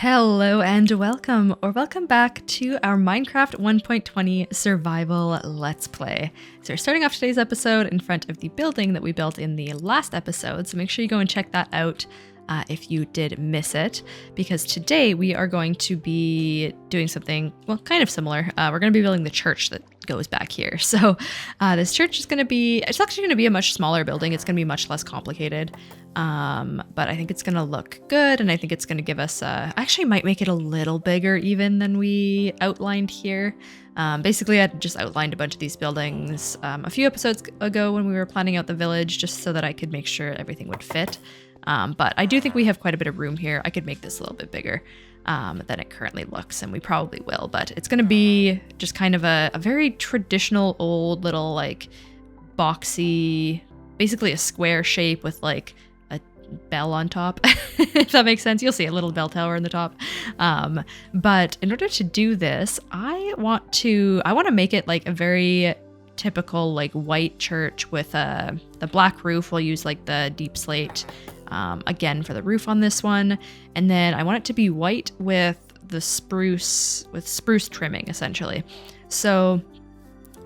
Hello and welcome, or welcome back to our Minecraft 1.20 survival Let's Play. So we're starting off today's episode in front of the building that we built in the last episode, so make sure you go and check that out if you did miss it, because today we are going to be doing something, well, kind of similar. We're going to be building the church that goes back here. So this church is going to be, it's actually going to be a much smaller building. It's going to be much less complicated. But I think it's going to look good, and I think it's going to give us, actually might make it a little bigger even than we outlined here. Basically, I just outlined a bunch of these buildings a few episodes ago when we were planning out the village, just so that I could make sure everything would fit. But I do think we have quite a bit of room here. I could make this a little bit bigger than it currently looks, and we probably will. But it's going to be just kind of a very traditional old little, like, boxy, basically a square shape with, like, bell on top, if that makes sense. You'll see a little bell tower in the top. But in order to do this, I want to make it like a very typical, like, white church with the black roof. We'll use like the deep slate again for the roof on this one, and then I want it to be white with the spruce trimming, essentially. So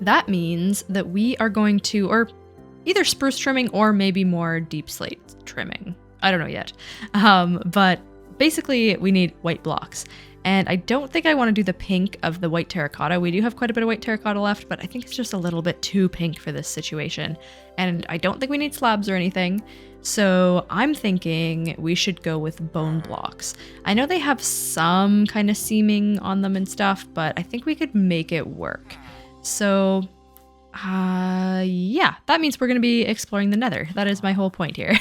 that means that we are going to, or either spruce trimming or maybe more deep slate trimming. I don't know yet. But basically we need white blocks. And I don't think I want to do the pink of the white terracotta. We do have quite a bit of white terracotta left, but I think it's just a little bit too pink for this situation. And I don't think we need slabs or anything. So I'm thinking we should go with bone blocks. I know they have some kind of seaming on them and stuff, but I think we could make it work. So yeah, that means we're going to be exploring the nether. That is my whole point here.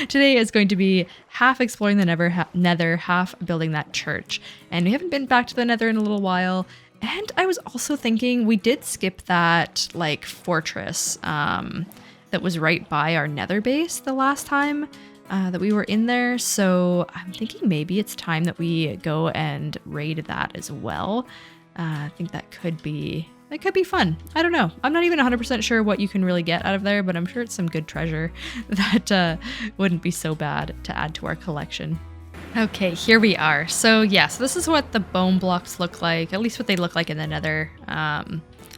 Today is going to be half exploring the nether, half building that church. And we haven't been back to the nether in a little while. And I was also thinking we did skip that, like, fortress that was right by our nether base the last time that we were in there. So I'm thinking maybe it's time that we go and raid that as well. I think that could be fun. I don't know. I'm not even 100% sure what you can really get out of there, but I'm sure it's some good treasure that wouldn't be so bad to add to our collection. Okay, here we are. So yeah, so this is what the bone blocks look like, at least what they look like in the nether.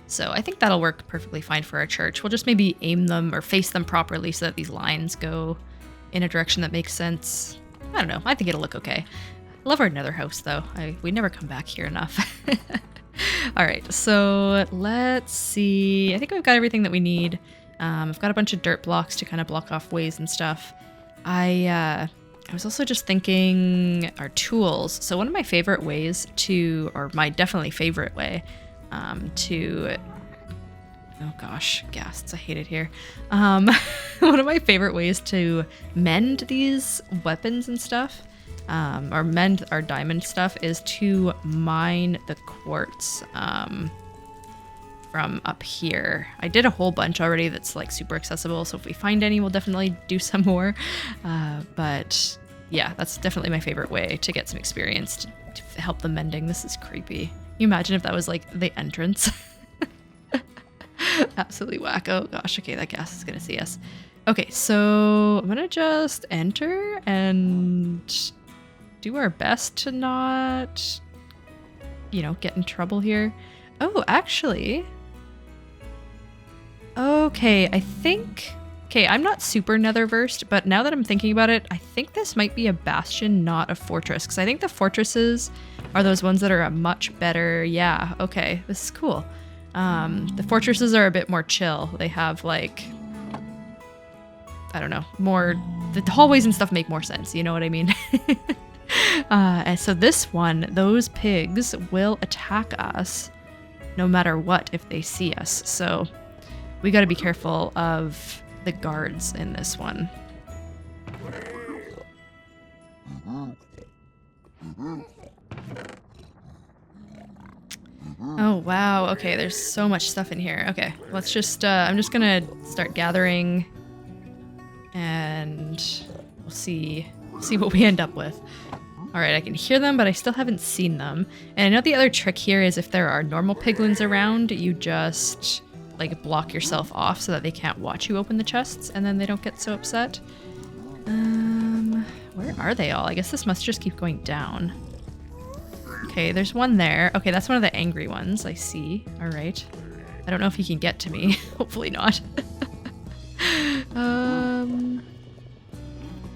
So I think that'll work perfectly fine for our church. We'll just maybe aim them or face them properly so that these lines go in a direction that makes sense. I don't know. I think it'll look okay. Love our nether house though. We never come back here enough. All right, so let's see. I think we've got everything that we need. I've got a bunch of dirt blocks to kind of block off ways and stuff. I was also just thinking our tools. So one of my favorite ways to, or my definitely favorite way to, oh gosh, ghasts, I hate it here. One of my favorite ways to mend these weapons and stuff, or mend our diamond stuff, is to mine the quartz from up here. I did a whole bunch already that's like super accessible, so if we find any, we'll definitely do some more. But yeah, that's definitely my favorite way to get some experience to help the mending. This is creepy. Can you imagine if that was like the entrance? Absolutely whack. Oh gosh, okay, that gas is gonna see us. Okay, so I'm gonna just enter and do our best to not, you know, get in trouble here. Oh, actually, okay, I think, okay, I'm not super nether versed, but now that I'm thinking about it, I think this might be a bastion, not a fortress, because I think the fortresses are those ones that are a much better, yeah, okay, this is cool. The fortresses are a bit more chill. They have, like, I don't know, more, the hallways and stuff make more sense, you know what I mean? And so this one, those pigs will attack us no matter what if they see us. So we got to be careful of the guards in this one. Oh, wow. Okay, there's so much stuff in here. Okay, let's just, I'm just gonna start gathering and we'll see what we end up with. All right, I can hear them, but I still haven't seen them. And I know the other trick here is if there are normal piglins around, you just, like, block yourself off so that they can't watch you open the chests, and then they don't get so upset. Where are they all? I guess this must just keep going down. Okay, there's one there. Okay, that's one of the angry ones. I see. All right. I don't know if he can get to me. Hopefully not.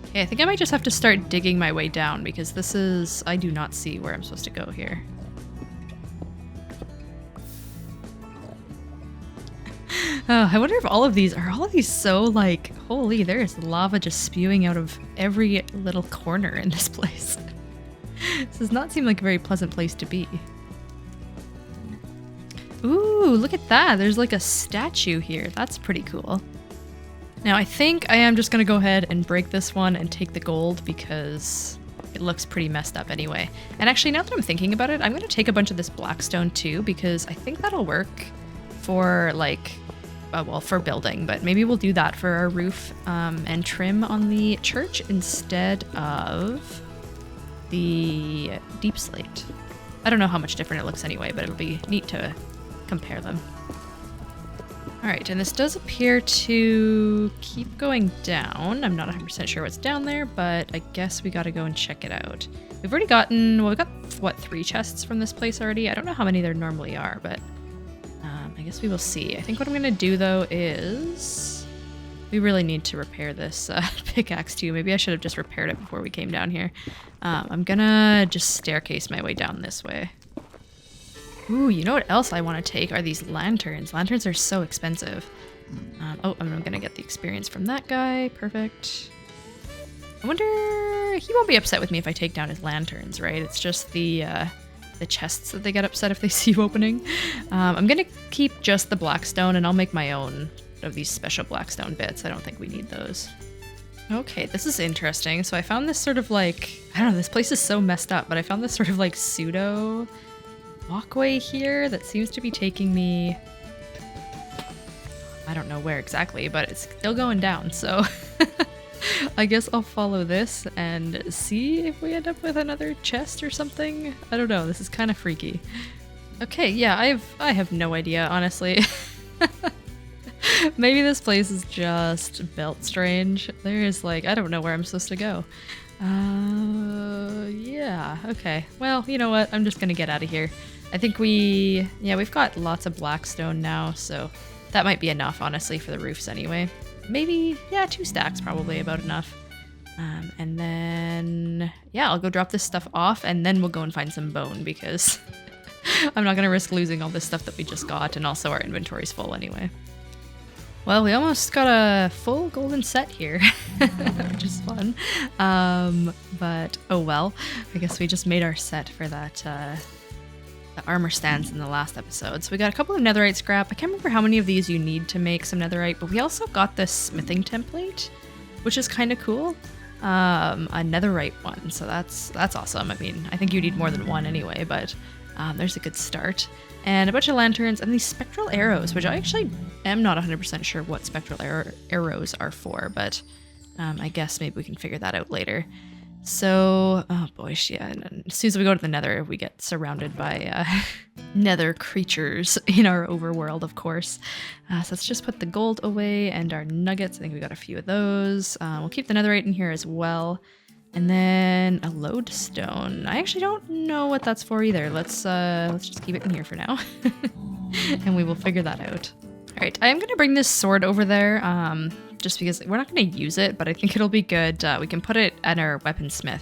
Okay, I think I might just have to start digging my way down because this is... I do not see where I'm supposed to go here. Oh, I wonder if all of these so like, holy, there is lava just spewing out of every little corner in this place. This does not seem like a very pleasant place to be. Ooh, look at that. There's like a statue here. That's pretty cool. Now I think I am just gonna go ahead and break this one and take the gold because it looks pretty messed up anyway. And actually, now that I'm thinking about it, I'm gonna take a bunch of this blackstone too because I think that'll work for like, well, for building, but maybe we'll do that for our roof and trim on the church instead of the deep slate. I don't know how much different it looks anyway, but it'll be neat to compare them. All right, and this does appear to keep going down. I'm not 100% sure what's down there, but I guess we gotta go and check it out. We've already gotten, well, we got, what, 3 chests from this place already? I don't know how many there normally are, but I guess we will see. I think what I'm gonna do though is we really need to repair this pickaxe too. Maybe I should have just repaired it before we came down here. I'm gonna just staircase my way down this way. Ooh, you know what else I want to take are these lanterns. Lanterns are so expensive. Oh, I'm gonna get the experience from that guy. Perfect. I wonder, he won't be upset with me if I take down his lanterns, right? It's just the chests that they get upset if they see you opening. I'm gonna keep just the blackstone and I'll make my own of these special blackstone bits. I don't think we need those. Okay, this is interesting. So I found this sort of like, I don't know, this place is so messed up, but I found this sort of like pseudo walkway here that seems to be taking me, I don't know where exactly, but it's still going down, so I guess I'll follow this and see if we end up with another chest or something. I don't know, this is kind of freaky. Okay, yeah, I have no idea, honestly. Maybe this place is just built strange. There is like, I don't know where I'm supposed to go. Yeah, okay. Well, you know what? I'm just gonna get out of here. I think we've got lots of blackstone now, so that might be enough, honestly, for the roofs anyway. Maybe, yeah, 2 stacks probably about enough. And then, yeah, I'll go drop this stuff off and then we'll go and find some bone because I'm not gonna risk losing all this stuff that we just got, and also our inventory's full anyway. Well, we almost got a full golden set here, which is fun. But oh well, I guess we just made our set for that the armor stands in the last episode. So we got a couple of netherite scrap. I can't remember how many of these you need to make some netherite, but we also got this smithing template, which is kind of cool. A netherite one, so that's awesome. I mean, I think you need more than one anyway, but there's a good start. And a bunch of lanterns and these spectral arrows, which I actually am not 100% sure what spectral arrows are for, but I guess maybe we can figure that out later. So, oh boy, yeah, and as soon as we go to the nether, we get surrounded by nether creatures in our overworld, of course. So let's just put the gold away and our nuggets. I think we got a few of those. We'll keep the netherite in here as well. And then a lodestone. I actually don't know what that's for either. Let's just keep it in here for now. And we will figure that out. All right, I am gonna bring this sword over there, just because we're not gonna use it, but I think it'll be good. We can put it at our weaponsmith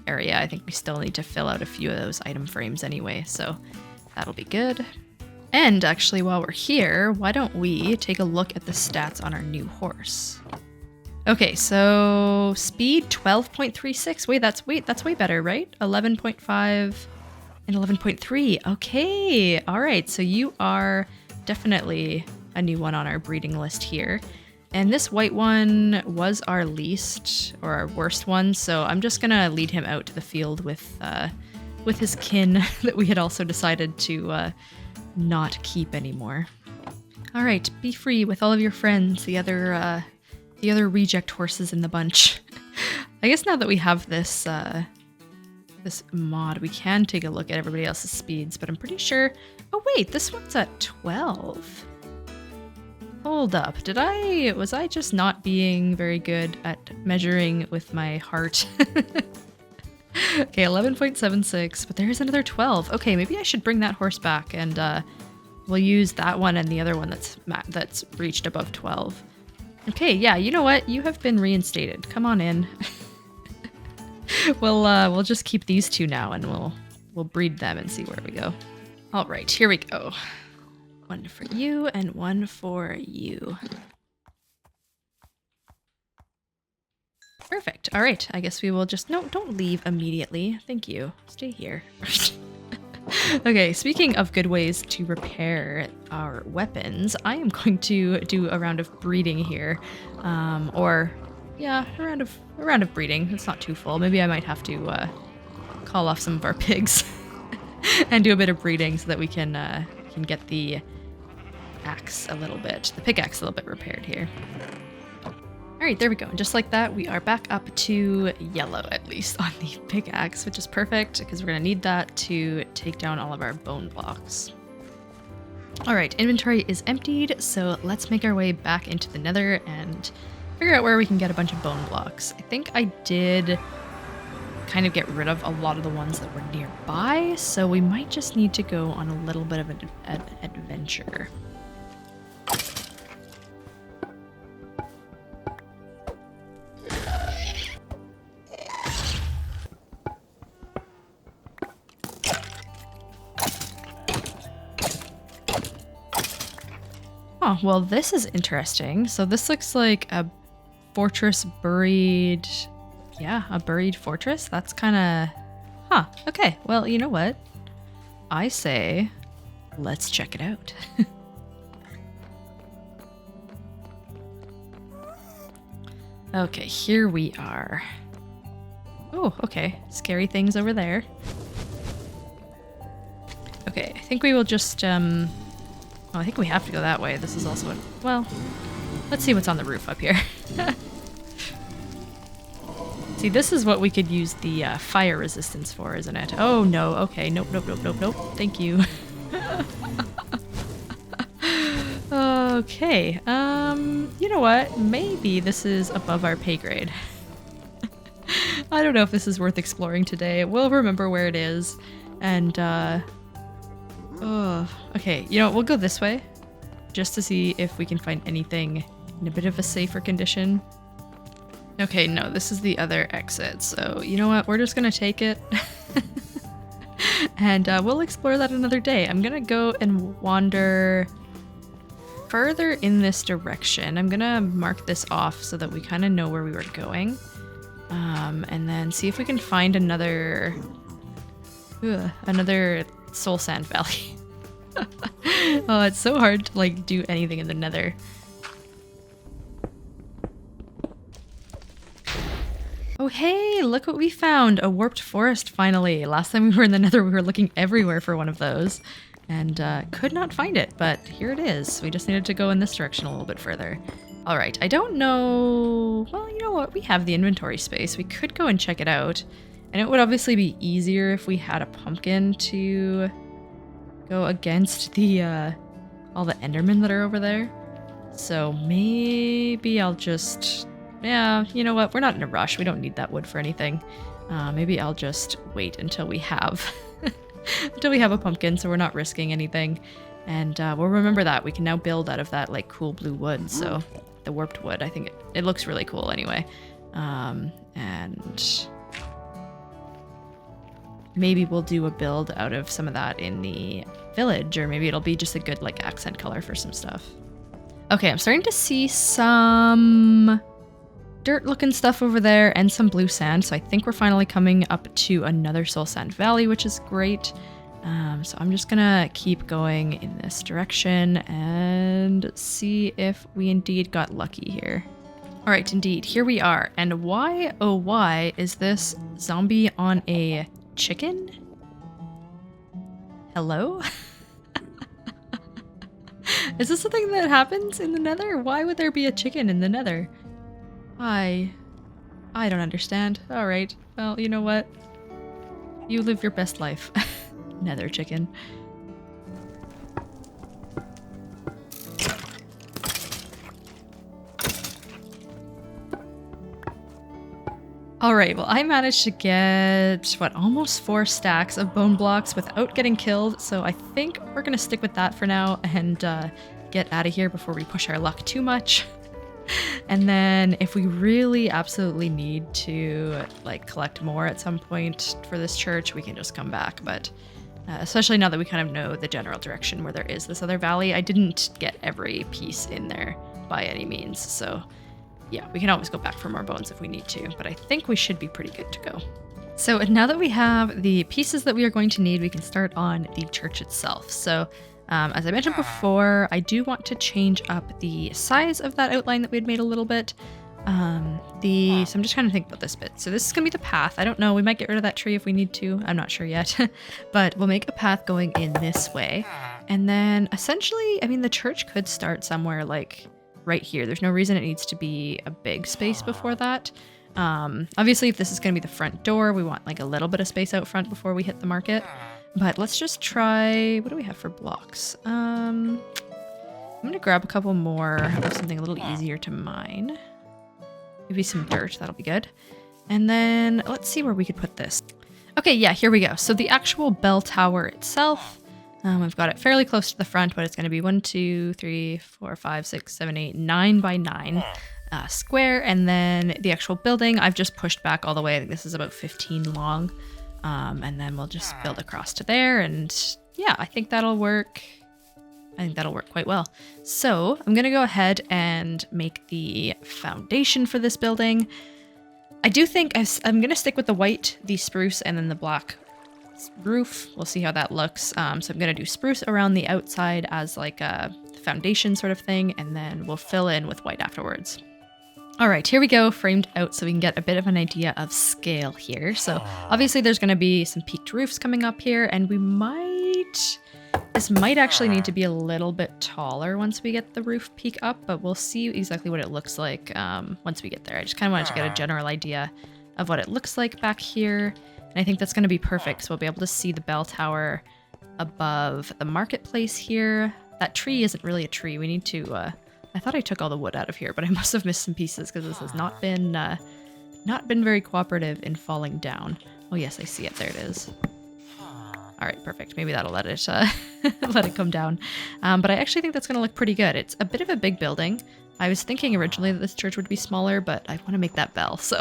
area. I think we still need to fill out a few of those item frames anyway, so that'll be good. And actually, while we're here, why don't we take a look at the stats on our new horse? Okay, so speed 12.36. Wait, that's way better, right? 11.5 and 11.3. Okay, all right. So you are definitely a new one on our breeding list here. And this white one was our least or our worst one. So I'm just gonna lead him out to the field with his kin that we had also decided to not keep anymore. All right, be free with all of your friends. The other reject horses in the bunch. I guess now that we have this this mod, we can take a look at everybody else's speeds, but I'm pretty sure... Oh wait, this one's at 12. Hold up. Was I just not being very good at measuring with my heart? Okay, 11.76, but there is another 12. Okay, maybe I should bring that horse back and we'll use that one and the other one that's reached above 12. Okay, yeah, you know what? You have been reinstated. Come on in. We'll just keep these two now and we'll breed them and see where we go. All right, here we go. One for you and one for you. Perfect. All right, I guess we will just... No, don't leave immediately. Thank you. Stay here. Okay, speaking of good ways to repair our weapons, I am going to do a round of breeding here. Yeah, a round of breeding. It's not too full. Maybe I might have to call off some of our pigs and do a bit of breeding so that we can get the pickaxe a little bit repaired here. All right, there we go. And just like that, we are back up to yellow, at least on the pickaxe, which is perfect because we're going to need that to take down all of our bone blocks. All right, inventory is emptied, so let's make our way back into the nether and figure out where we can get a bunch of bone blocks. I think I did kind of get rid of a lot of the ones that were nearby, so we might just need to go on a little bit of an adventure. Oh, well, this is interesting. So this looks like a fortress buried... Yeah, a buried fortress? That's kind of... Huh, okay. Well, you know what? I say, let's check it out. Okay, here we are. Oh, okay. Scary things over there. Okay, I think we will just, Oh, I think we have to go that way. This is also well, let's see what's on the roof up here. See, this is what we could use the fire resistance for, isn't it? Oh, no. Okay. Nope, nope, nope, nope, nope. Thank you. Okay. You know what? Maybe this is above our pay grade. I don't know if this is worth exploring today. We'll remember where it is. And, oh, okay, you know, we'll go this way just to see if we can find anything in a bit of a safer condition. Okay, no, this is the other exit. So, you know what? We're just gonna take it. And we'll explore that another day. I'm gonna go and wander further in this direction. I'm gonna mark this off so that we kind of know where we were going. And then see if we can find another soul sand valley. Oh, it's so hard to like do anything in the nether. Oh hey, look what we found! A warped forest finally! Last time we were in the nether we were looking everywhere for one of those and could not find it, but here it is. We just needed to go in this direction a little bit further. Alright, I don't know... Well, you know what? We have the inventory space. We could go and check it out. And it would obviously be easier if we had a pumpkin to go against the all the endermen that are over there. So maybe I'll just... Yeah, you know what? We're not in a rush. We don't need that wood for anything. Maybe I'll just wait until we have... until we have a pumpkin so we're not risking anything. And we'll remember that. We can now build out of that like cool blue wood. So the warped wood, I think it looks really cool anyway. And... maybe we'll do a build out of some of that in the village, or maybe it'll be just a good like accent color for some stuff. Okay, I'm starting to see some dirt looking stuff over there and some blue sand, so I think we're finally coming up to another soul sand valley, which is great. So I'm just gonna keep going in this direction and see if we indeed got lucky here. All right, indeed, here we are. And why, oh why, is this zombie on a chicken? Hello? Is this something that happens in the nether? Why would there be a chicken in the nether? I don't understand. All right, well, you know what? You live your best life. Nether chicken. All right, well, I managed to get, what, almost 4 stacks of bone blocks without getting killed, so I think we're going to stick with that for now and get out of here before we push our luck too much. And then if we really absolutely need to, like, collect more at some point for this church, we can just come back, but especially now that we kind of know the general direction where there is this other valley. I didn't get every piece in there by any means, so... yeah, we can always go back for more bones if we need to, but I think we should be pretty good to go. So now that we have the pieces that we are going to need, we can start on the church itself. So as I mentioned before, I do want to change up the size of that outline that we had made a little bit. So I'm just trying to think about this bit. So this is going to be the path. I don't know, we might get rid of that tree if we need to. I'm not sure yet, but we'll make a path going in this way. And then essentially, I mean, the church could start somewhere like right here. There's no reason it needs to be a big space before that. Obviously, if this is going to be the front door, we want like a little bit of space out front before we hit the market. But let's just try, what do we have for blocks? I'm going to grab a couple more of something a little easier to mine. Maybe some dirt, that'll be good. And then let's see where we could put this. Okay, yeah, here we go. So the actual bell tower itself, we've got it fairly close to the front, but it's going to be 1, 2, 3, 4, 5, 6, 7, 8, 9 by 9 square. And then the actual building, I've just pushed back all the way. I think this is about 15 long. And then we'll just build across to there. And yeah, I think that'll work. I think that'll work quite well. So I'm going to go ahead and make the foundation for this building. I do think I'm going to stick with the white, the spruce, and then the black roof. We'll see how that looks. So I'm going to do spruce around the outside as like a foundation sort of thing, and then we'll fill in with white afterwards. All right, here we go, framed out so we can get a bit of an idea of scale here. So obviously there's going to be some peaked roofs coming up here, and this might actually need to be a little bit taller once we get the roof peak up, but we'll see exactly what it looks like once we get there. I just kind of wanted to get a general idea of what it looks like back here. And I think that's going to be perfect, so we'll be able to see the bell tower above the marketplace here. That tree isn't really a tree. We need to... I thought I took all the wood out of here, but I must have missed some pieces because this has not been very cooperative in falling down. Oh yes, I see it. There it is. All right, perfect. Maybe that'll let it let it come down. But I actually think that's going to look pretty good. It's a bit of a big building. I was thinking originally that this church would be smaller, but I want to make that bell, so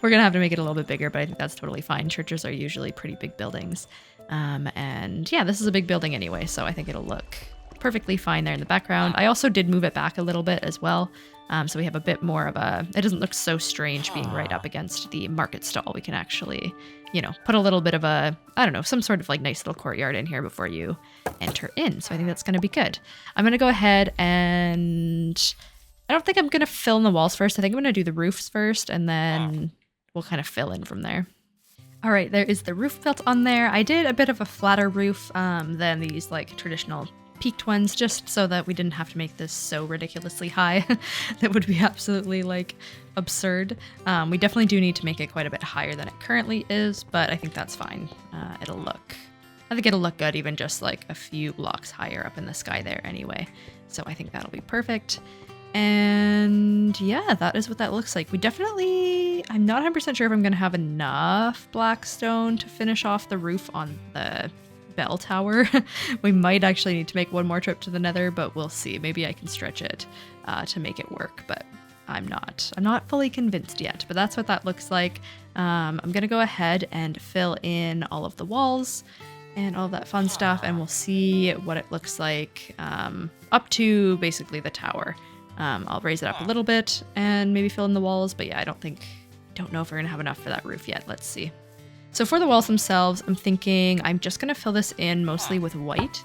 we're going to have to make it a little bit bigger, but I think that's totally fine. Churches are usually pretty big buildings. And yeah, this is a big building anyway, so I think it'll look perfectly fine there in the background. I also did move it back a little bit as well. So we have a bit more of a, it doesn't look so strange being right up against the market stall. We can actually, you know, put a little bit of a, I don't know, some sort of like nice little courtyard in here before you enter in. So I think that's going to be good. I'm going to go ahead and I don't think I'm going to fill in the walls first. I think I'm going to do the roofs first and then we'll kind of fill in from there. All right, there is the roof built on there. I did a bit of a flatter roof than these like traditional peaked ones, just so that we didn't have to make this so ridiculously high. That would be absolutely like absurd. We definitely do need to make it quite a bit higher than it currently is, but I think that's fine. I think it'll look good even just like a few blocks higher up in the sky there anyway. So I think that'll be perfect. And yeah, that is what that looks like. I'm not 100% sure if I'm going to have enough black stone to finish off the roof on the bell tower. We might actually need to make one more trip to the nether, but we'll see. Maybe I can stretch it to make it work, but I'm not fully convinced yet, but that's what that looks like. I'm going to go ahead and fill in all of the walls and all that fun stuff, and we'll see what it looks like up to basically the tower. I'll raise it up a little bit and maybe fill in the walls, but yeah, I don't know if we're gonna have enough for that roof yet. Let's see. So for the walls themselves, I'm thinking I'm just gonna fill this in mostly with white,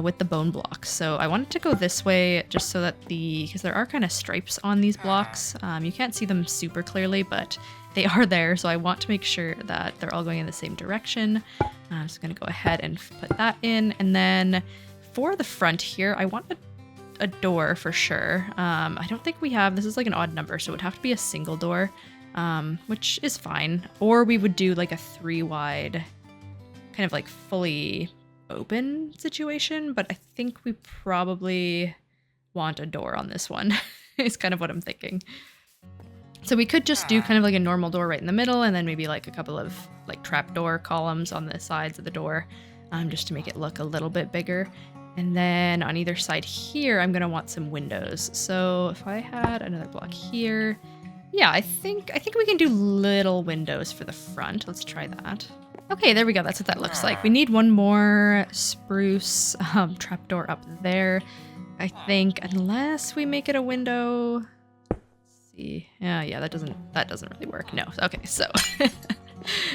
with the bone blocks. So I wanted to go this way just so that because there are kind of stripes on these blocks. You can't see them super clearly, but they are there. So I want to make sure that they're all going in the same direction. I'm just gonna go ahead and put that in. And then for the front here, I want a door for sure. I don't think we have, this is like an odd number, so it would have to be a single door, which is fine. Or we would do like a 3-wide kind of like fully open situation, but I think we probably want a door on this one is kind of what I'm thinking. So we could just do kind of like a normal door right in the middle and then maybe like a couple of like trapdoor columns on the sides of the door, just to make it look a little bit bigger. And then on either side here, I'm gonna want some windows. So if I had another block here, yeah, I think we can do little windows for the front. Let's try that. Okay, there we go. That's what that looks like. We need one more spruce trapdoor up there, I think, unless we make it a window. Let's see. Yeah, that doesn't really work. No. Okay, so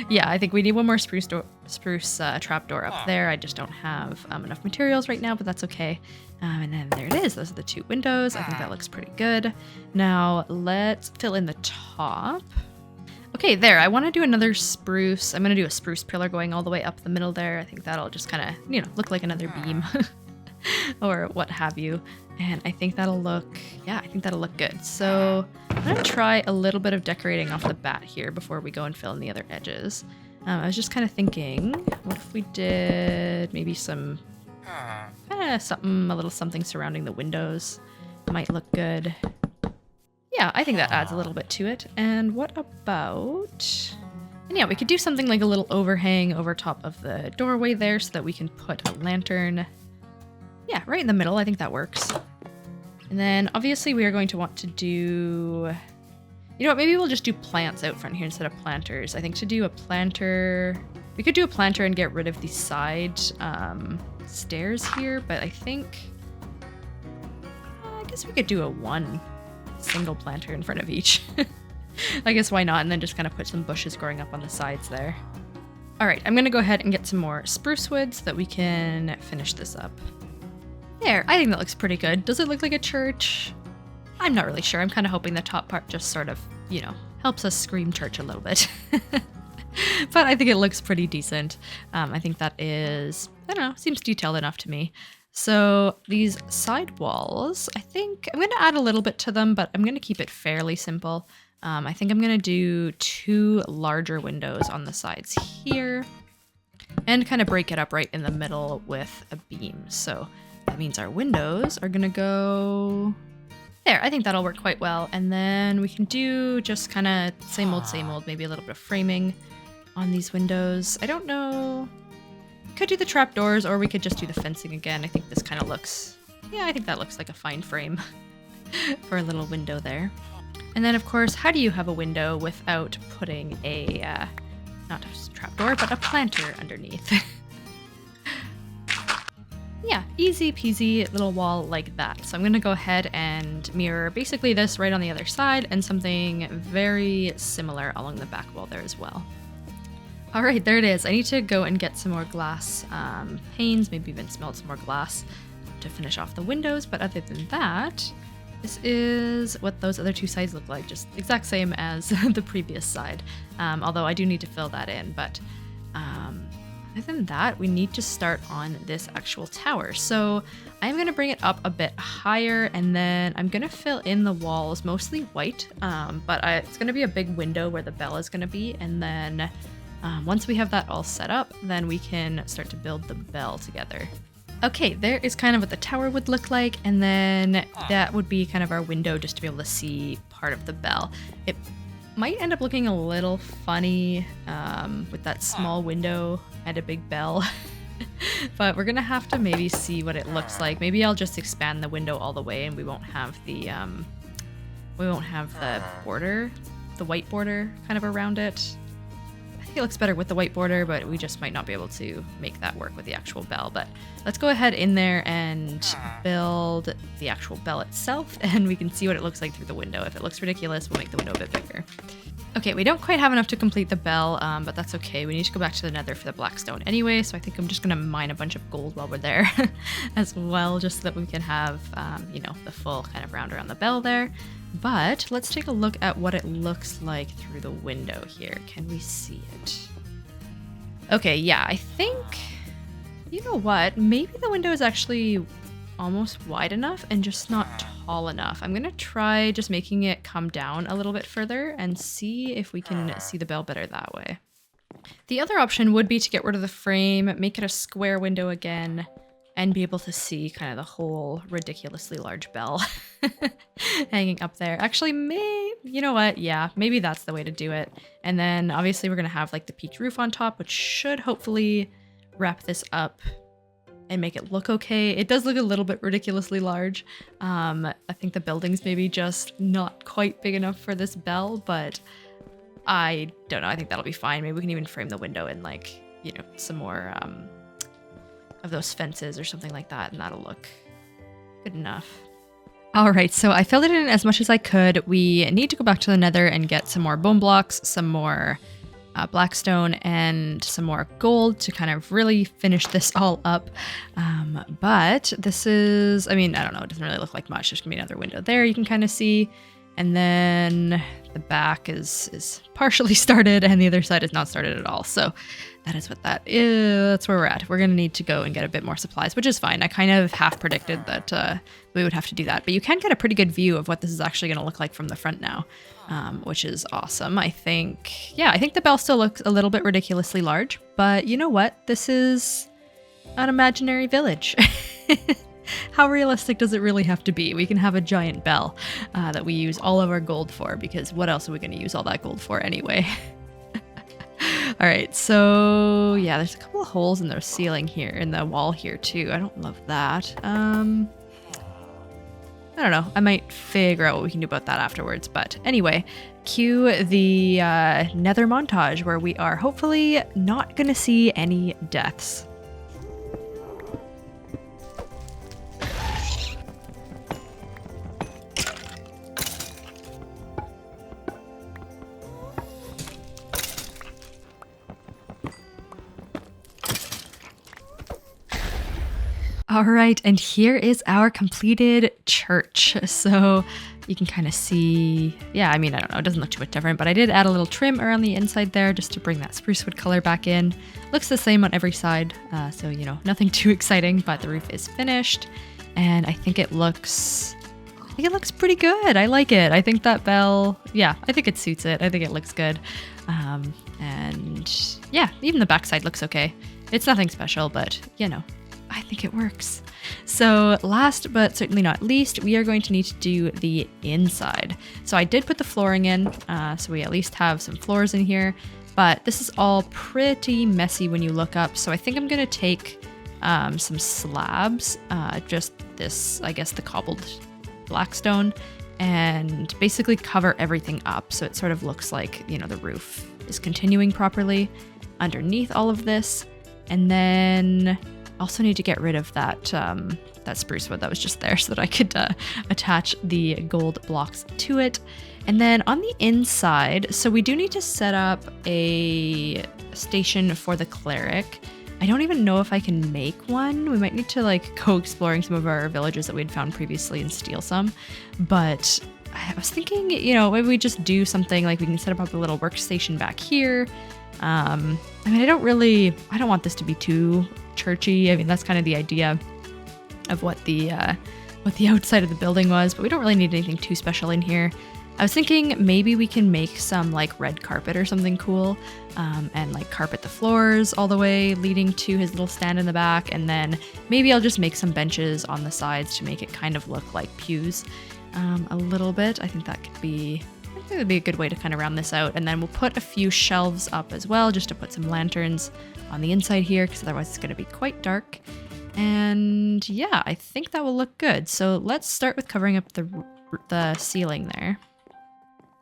yeah, I think we need one more spruce trapdoor up there. I just don't have enough materials right now, but that's okay. And then there it is. Those are the two windows. I think that looks pretty good. Now let's fill in the top. Okay, there. I want to do another spruce. I'm going to do a spruce pillar going all the way up the middle there. I think that'll just kind of, look like another beam or what have you. And I think that'll look good. So I'm going to try a little bit of decorating off the bat here before we go and fill in the other edges. I was just kind of thinking, what if we did maybe some kind of something, a little something surrounding the windows. Might look good. Yeah, I think that adds a little bit to it. And what about... And yeah, we could do something like a little overhang over top of the doorway there so that we can put a lantern. Yeah, right in the middle. I think that works. And then obviously we are going to want to do... You know what, maybe we'll just do plants out front here instead of planters. I think to do a planter... We could do a planter and get rid of the side stairs here, but I think... I guess we could do a one single planter in front of each. I guess why not? And then just kind of put some bushes growing up on the sides there. All right, I'm gonna go ahead and get some more spruce wood so that we can finish this up. There, I think that looks pretty good. Does it look like a church? I'm not really sure. I'm kind of hoping the top part just sort of, helps us scream church a little bit. But I think it looks pretty decent. I think that is, I don't know, seems detailed enough to me. So these side walls, I think I'm going to add a little bit to them, but I'm going to keep it fairly simple. I think I'm going to do 2 larger windows on the sides here and kind of break it up right in the middle with a beam. So that means our windows are going to go there. I think that'll work quite well. And then we can do just kind of same old, maybe a little bit of framing on these windows. I don't know. Could do the trapdoors, or we could just do the fencing again. I think this kind of looks, yeah, I think that looks like a fine frame for a little window there. And then, of course, how do you have a window without putting a, not a trapdoor, but a planter underneath? Yeah, easy peasy little wall like that. So I'm going to go ahead and mirror basically this right on the other side and something very similar along the back wall there as well. All right, there it is. I need to go and get some more glass panes, maybe even smelt some more glass to finish off the windows. But other than that, this is what those other 2 sides look like, just exact same as the previous side. Although I do need to fill that in, but other than that, we need to start on this actual tower. So I'm going to bring it up a bit higher, and then I'm going to fill in the walls, mostly white, but it's going to be a big window where the bell is going to be, and then once we have that all set up, then we can start to build the bell together. Okay, there is kind of what the tower would look like, and then that would be kind of our window just to be able to see part of the bell. It might end up looking a little funny with that small window and a big bell, but we're gonna have to maybe see what it looks like. Maybe I'll just expand the window all the way, and we won't have the border, the white border kind of around it. I think it looks better with the white border, but we just might not be able to make that work with the actual bell. But let's go ahead in there and build the actual bell itself, and we can see what it looks like through the window. If it looks ridiculous, we'll make the window a bit bigger. Okay, we don't quite have enough to complete the bell, but that's okay. We need to go back to the nether for the black stone anyway, so I think I'm just going to mine a bunch of gold while we're there as well, just so that we can have, the full kind of round around the bell there. But let's take a look at what it looks like through the window here. Can we see it? Okay, yeah, I think, you know what? Maybe the window is actually almost wide enough and just not tall enough. I'm gonna try just making it come down a little bit further and see if we can see the bell better that way. The other option would be to get rid of the frame, make it a square window again, and be able to see kind of the whole ridiculously large bell hanging up there. Actually, you know what? Yeah, maybe that's the way to do it. And then obviously we're going to have like the peaked roof on top, which should hopefully wrap this up and make it look okay. It does look a little bit ridiculously large. I think the building's maybe just not quite big enough for this bell, but I don't know. I think that'll be fine. Maybe we can even frame the window in like, you know, some more of those fences or something like that, and that'll look good enough. All right, so I filled it in as much as I could. We need to go back to the Nether and get some more bone blocks, some more blackstone, and some more gold to kind of really finish this all up. But this is, I mean, I don't know, it doesn't really look like much. There's gonna be another window there you can kind of see. And then the back is partially started and the other side is not started at all. So that is what that is. That's where we're at. We're going to need to go and get a bit more supplies, which is fine. I kind of half predicted that we would have to do that. But you can get a pretty good view of what this is actually going to look like from the front now, which is awesome. I think the bell still looks a little bit ridiculously large. But you know what? This is an imaginary village. How realistic does it really have to be? We can have a giant bell that we use all of our gold for, because what else are we going to use all that gold for anyway? All right, so yeah, there's a couple of holes in the ceiling here, in the wall here too. I don't love that. I don't know. I might figure out what we can do about that afterwards. But anyway, cue the Nether montage where we are hopefully not going to see any deaths. All right, and here is our completed church. So you can kind of see, yeah, I mean, I don't know, it doesn't look too much different, but I did add a little trim around the inside there just to bring that spruce wood color back in. Looks the same on every side, so, you know, nothing too exciting, but the roof is finished, and I think it looks pretty good. I like it. I think that bell, yeah, I think it suits it. I think it looks good. And yeah, even the backside looks okay. It's nothing special, but, you know, I think it works. So last but certainly not least, we are going to need to do the inside. So I did put the flooring in, so we at least have some floors in here, but this is all pretty messy when you look up. So I think I'm gonna take some slabs, just this, I guess the cobbled blackstone, and basically cover everything up so it sort of looks like, you know, the roof is continuing properly underneath all of this. And then also need to get rid of that that spruce wood that was just there so that I could attach the gold blocks to it. And then on the inside, so we do need to set up a station for the Cleric. I don't even know if I can make one. We might need to like go exploring some of our villages that we'd found previously and steal some. But I was thinking, you know, maybe we just do something like we can set up a little workstation back here. I mean, I don't want this to be too churchy. I mean, that's kind of the idea of what the outside of the building was, but we don't really need anything too special in here. I was thinking maybe we can make some like red carpet or something cool, and like carpet the floors all the way leading to his little stand in the back. And then maybe I'll just make some benches on the sides to make it kind of look like pews, a little bit. I think that could be it would be a good way to kind of round this out. And then we'll put a few shelves up as well, just to put some lanterns on the inside here, because otherwise it's going to be quite dark. And yeah, I think that will look good. So let's start with covering up the ceiling there.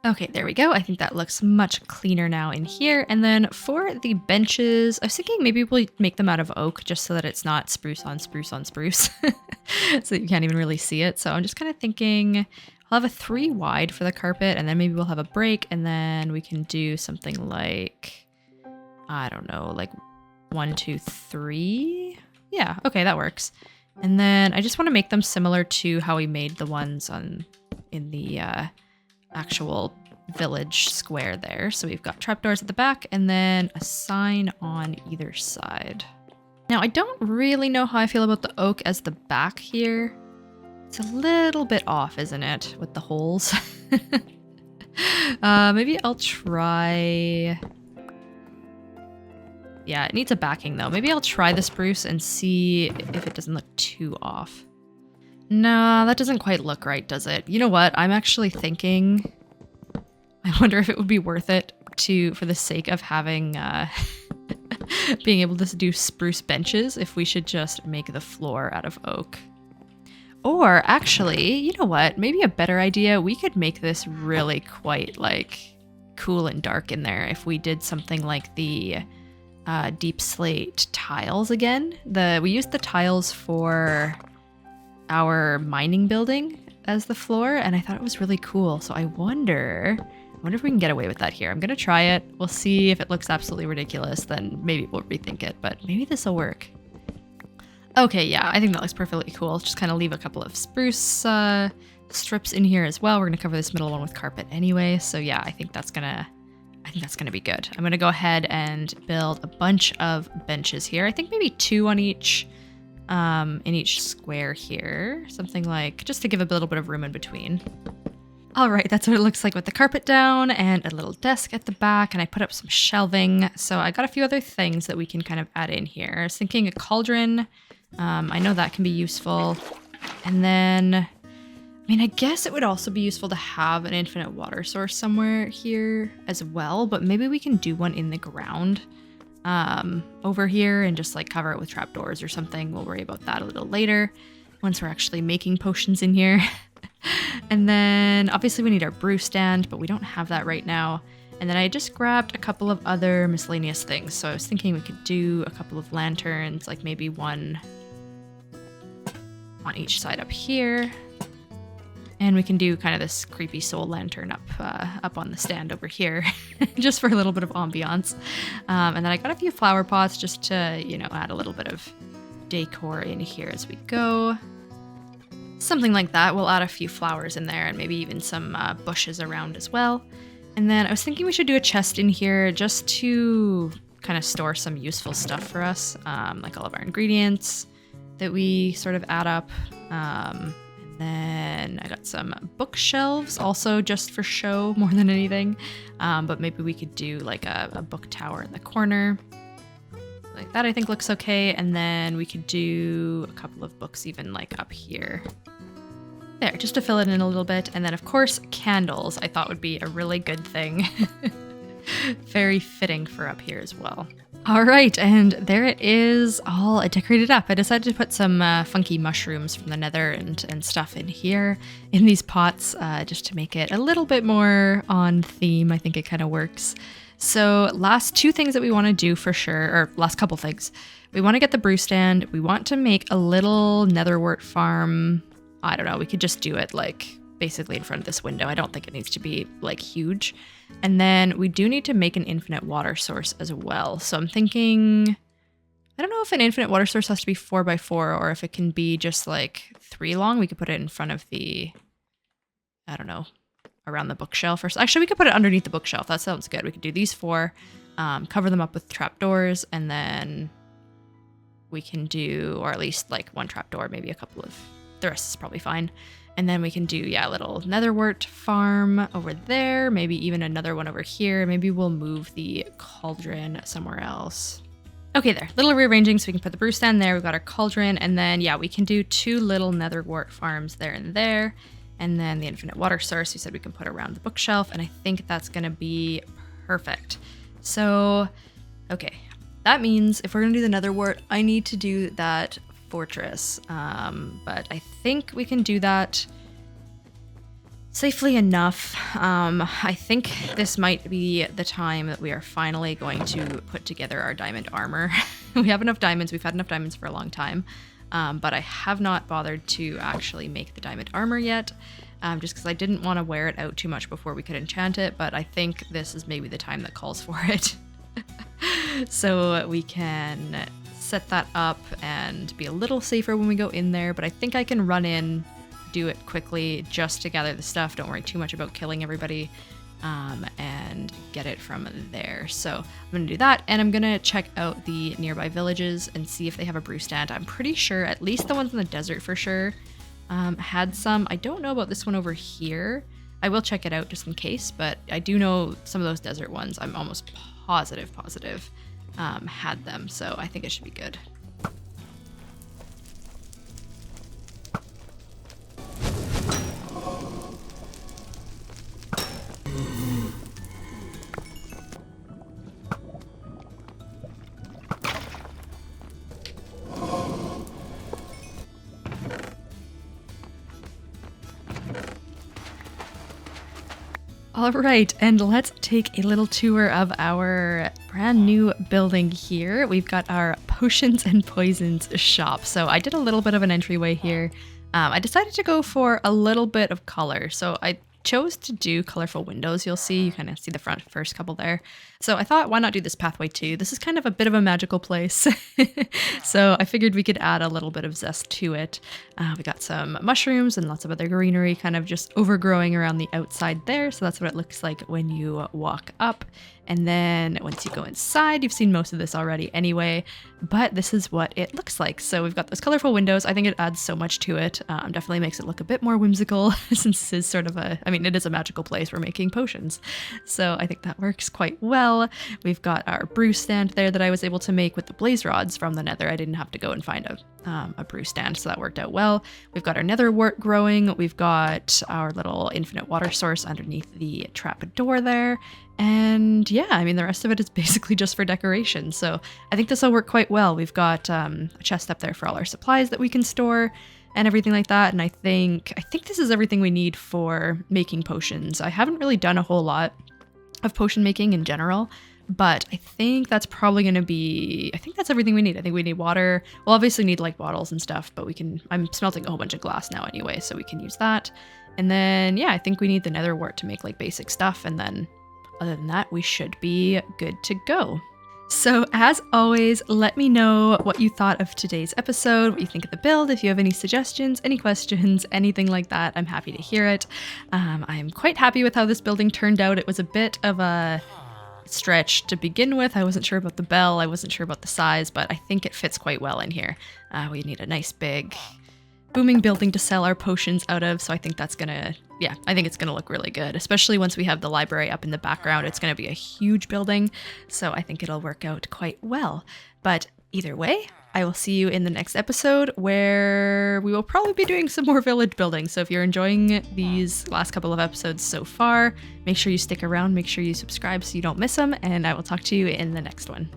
Okay, there we go. I think that looks much cleaner now in here. And then for the benches, I was thinking maybe we'll make them out of oak just so that it's not spruce on spruce on spruce. So you can't even really see it. So I'm just kind of thinking I'll have a 3 wide for the carpet, and then maybe we'll have a break, and then we can do something like, I don't know, like 1, 2, 3. Yeah, okay, that works. And then I just want to make them similar to how we made the ones in the actual village square there. So we've got trapdoors at the back and then a sign on either side. Now, I don't really know how I feel about the oak as the back here. It's a little bit off, isn't it, with the holes? Maybe I'll try Yeah, it needs a backing though. Maybe I'll try the spruce and see if it doesn't look too off. No, that doesn't quite look right, does it? You know what? I'm actually thinking, I wonder if it would be worth it for the sake of having, being able to do spruce benches, if we should just make the floor out of oak. Or actually, you know what? Maybe a better idea, we could make this really quite like cool and dark in there if we did something like the deep slate tiles again. We used the tiles for our mining building as the floor, and I thought it was really cool. So I wonder if we can get away with that here. I'm gonna try it. We'll see if it looks absolutely ridiculous, then maybe we'll rethink it, but maybe this will work. Okay, yeah, I think that looks perfectly cool. Just kind of leave a couple of spruce strips in here as well. We're gonna cover this middle one with carpet anyway, so yeah, I think that's gonna be good. I'm gonna go ahead and build a bunch of benches here. I think maybe 2 on each, in each square here. Something like, just to give a little bit of room in between. All right, that's what it looks like with the carpet down and a little desk at the back, and I put up some shelving. So I got a few other things that we can kind of add in here. I was thinking a cauldron. I know that can be useful. And then, I mean, I guess it would also be useful to have an infinite water source somewhere here as well, but maybe we can do one in the ground over here and just like cover it with trapdoors or something. We'll worry about that a little later once we're actually making potions in here. And then obviously we need our brew stand, but we don't have that right now. And then I just grabbed a couple of other miscellaneous things. So I was thinking we could do a couple of lanterns, like maybe one on each side up here. And we can do kind of this creepy soul lantern up on the stand over here, just for a little bit of ambiance. And then I got a few flower pots just to, you know, add a little bit of decor in here as we go. Something like that. We'll add a few flowers in there and maybe even some bushes around as well. And then I was thinking we should do a chest in here just to kind of store some useful stuff for us, like all of our ingredients that we sort of add up. And then I got some bookshelves also just for show more than anything. But maybe we could do like a book tower in the corner. Like that I think looks okay. And then we could do a couple of books even like up here. There, just to fill it in a little bit. And then of course, candles I thought would be a really good thing. Very fitting for up here as well. All right, and there it is all decorated up. I decided to put some funky mushrooms from the nether and stuff in here in these pots just to make it a little bit more on theme. I think it kind of works. So last 2 things that we want to do for sure, or last couple things. We want to get the brew stand. We want to make a little netherwort farm. I don't know, we could just do it like basically in front of this window. I don't think it needs to be like huge. And then we do need to make an infinite water source as well. So I'm thinking, I don't know if an infinite water source has to be 4x4 or if it can be just like 3 long. We could put it in front of the, I don't know, around the bookshelf. Or actually, we could put it underneath the bookshelf. That sounds good. We could do these 4, cover them up with trapdoors, and then we can do, or at least like 1 trapdoor, maybe a couple of, the rest is probably fine. And then we can do, yeah, a little netherwort farm over there, maybe even another one over here. Maybe we'll move the cauldron somewhere else. Okay, there, little rearranging so we can put the brew stand there. We've got our cauldron, and then yeah, we can do 2 little netherwort farms there and there. And then the infinite water source, we said we can put around the bookshelf, and I think that's gonna be perfect. So, okay, that means if we're gonna do the netherwort, I need to do that fortress, but I think we can do that safely enough. I think this might be the time that we are finally going to put together our diamond armor. We have enough diamonds, we've had enough diamonds for a long time, but I have not bothered to actually make the diamond armor yet, just because I didn't want to wear it out too much before we could enchant it, but I think this is maybe the time that calls for it. So we can set that up and be a little safer when we go in there, but I think I can run in, do it quickly just to gather the stuff. Don't worry too much about killing everybody, and get it from there. So I'm gonna do that, and I'm gonna check out the nearby villages and see if they have a brew stand. I'm pretty sure at least the ones in the desert for sure had some. I don't know about this one over here. I will check it out just in case, but I do know some of those desert ones I'm almost positive had them. So I think it should be good. All right, and let's take a little tour of our brand new building here. We've got our potions and poisons shop. So I did a little bit of an entryway here. I decided to go for a little bit of color. So I chose to do colorful windows. You'll see, you kind of see the first couple there. So I thought, why not do this pathway too? This is kind of a bit of a magical place. So I figured we could add a little bit of zest to it. We got some mushrooms and lots of other greenery kind of just overgrowing around the outside there. So that's what it looks like when you walk up. And then once you go inside, you've seen most of this already anyway, but this is what it looks like. So we've got those colorful windows. I think it adds so much to it. Definitely makes it look a bit more whimsical since this is sort of it is a magical place. We're making potions. So I think that works quite well. We've got our brew stand there that I was able to make with the blaze rods from the nether. I didn't have to go and find a brew stand, so that worked out well. We've got our nether wart growing. We've got our little infinite water source underneath the trap door there. And yeah, I mean, the rest of it is basically just for decoration. So I think this will work quite well. We've got a chest up there for all our supplies that we can store and everything like that. And I think this is everything we need for making potions. I haven't really done a whole lot of potion making in general, but I think that's probably going to be, I think that's everything we need. I think we need water. We'll obviously need like bottles and stuff, but I'm smelting a whole bunch of glass now anyway, so we can use that. And then, yeah, I think we need the nether wart to make like basic stuff. And then other than that, we should be good to go. So as always, let me know what you thought of today's episode, what you think of the build. If you have any suggestions, any questions, anything like that, I'm happy to hear it. I'm quite happy with how this building turned out. It was a bit of a stretch to begin with. I wasn't sure about the bell. I wasn't sure about the size, but I think it fits quite well in here. We need a nice big booming building to sell our potions out of, so I think that's gonna, yeah, I think it's gonna look really good, especially once we have the library up in the background. It's gonna be a huge building, so I think it'll work out quite well. But either way, I will see you in the next episode where we will probably be doing some more village building. So if you're enjoying these last couple of episodes so far, make sure you stick around, make sure you subscribe so you don't miss them, and I will talk to you in the next one.